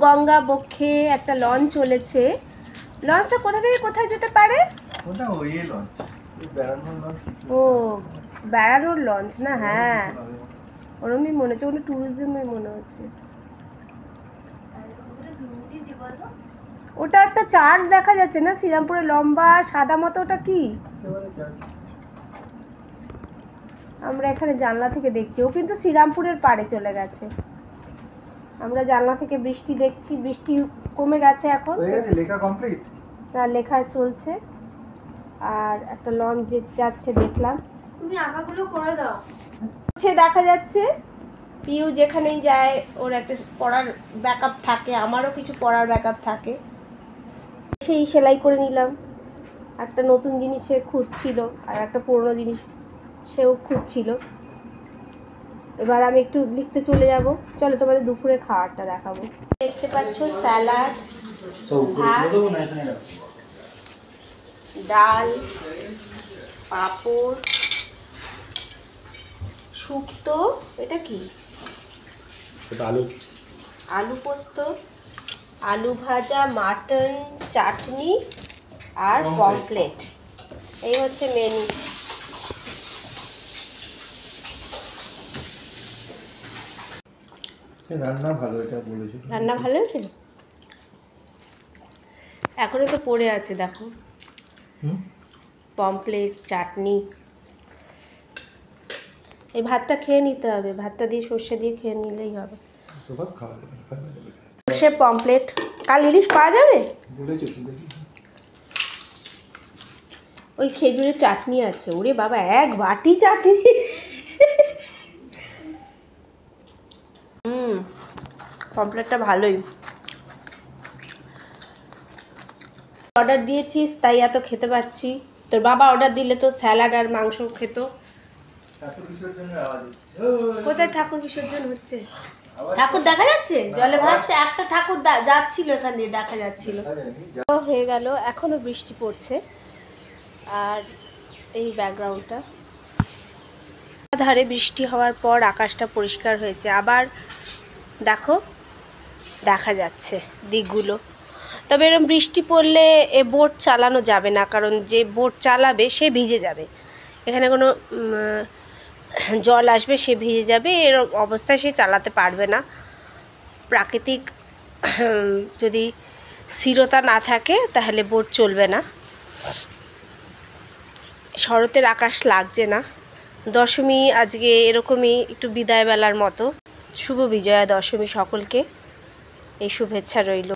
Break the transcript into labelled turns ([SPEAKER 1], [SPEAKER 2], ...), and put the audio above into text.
[SPEAKER 1] গঙ্গা বক্ষে একটা লঞ্চ চলেছে। লঞ্চটা কোথা থেকে কোথায় যেতে পারে?
[SPEAKER 2] ওটা ওই লঞ্চ, বেড়ানোর লঞ্চ।
[SPEAKER 1] ও বেড়ানোর লঞ্চ না? হ্যাঁ ওরমই মনে হচ্ছে, ওগুলো ট্যুরিজমই মনে হচ্ছে। ওটা একটা চার্চ দেখা যাচ্ছে না, শ্রীরামপুরে লম্বা সাদা মতো, ওটা কি? আমরা এখানে জানলা থেকে দেখছি, ও কিন্তু শ্রীরামপুরের পাড়ে চলে গেছে। আমরা জানলা থেকে বৃষ্টি দেখছি, বৃষ্টি কমে গেছে এখন।
[SPEAKER 2] লেখা কমপ্লিট
[SPEAKER 1] না, লেখা চলছে। আর একটা লঞ্চ যাচ্ছে দেখলাম।
[SPEAKER 3] তুমি আঁকাগুলো করে দাও।
[SPEAKER 1] দেখা যাচ্ছে পিউ যেখানেই যায় ওর একটা পড়ার ব্যাকআপ থাকে, আমারও কিছু পড়ার ব্যাকআপ থাকে। সেই সেলাই করে নিলাম। একটা নতুন জিনিস সে খুঁজছিল আর একটা পুরনো জিনিস সেও খুঁজছিল। এবার আমি একটু লিখতে চলে যাব। চলো তোমাদের দুপুরে খাবারটা দেখাবো। দেখতে পাচ্ছ স্যালাড, ভাত, ডাল, পাঁপড়, শুক্তো, এটা কি? আলু পোস্ত, আলু ভাজা, মাটন, চাটনি আর পমফ্লেট। এই হচ্ছে মেনু।
[SPEAKER 2] রান্না ভালো, এটা বলেছি।
[SPEAKER 1] রান্না ভালো হয়েছে? এখনো তো পড়ে আছে দেখো, পমফ্লেট, চাটনি। এই ভাতটা খেয়ে নিতে হবে, ভাতটা দিয়ে সর্ষে দিয়ে খেয়ে নিলেই হবে। সর্ষে পমফ্লেট। কাল ইলিশ পাওয়া যাবে? ওই খেজুরের চাটনি আছে, ওরে বাবা এক বাটি চাটনি। পমফ্লেটটা ভালোই। অর্ডার দিয়েছিস তাই এত খেতে পাচ্ছি। তোর বাবা অর্ডার দিলে তো স্যালাড আর মাংস খেত। কোথায় ঠাকুর বিসর্জন হচ্ছে? ঠাকুর দেখা যাচ্ছে, জলে ভাসছে। একটা ঠাকুর যাচ্ছিল এখান দিয়ে, দেখা যাচ্ছিল। হয়ে গেল, এখনো বৃষ্টি পড়ছে। আর এই ব্যাকগ্রাউন্ডটা ধারে বৃষ্টি হওয়ার পর আকাশটা পরিষ্কার হয়েছে, আবার দেখো দেখা যাচ্ছে দিকগুলো। তবে এরকম বৃষ্টি পড়লে এ বোট চালানো যাবে না, কারণ যে বোট চালাবে সে ভিজে যাবে। এখানে কোনো জল আসবে, সে ভিজে যাবে, এর অবস্থায় সে চালাতে পারবে না। প্রাকৃতিক যদি স্থিরতা না থাকে তাহলে বোট চলবে না। শরতের আকাশ লাগছে না। দশমী আজকে এরকমই একটু বিদায়বেলার মতো। শুভ বিজয়া দশমী সকলকে, এই শুভেচ্ছা রইল।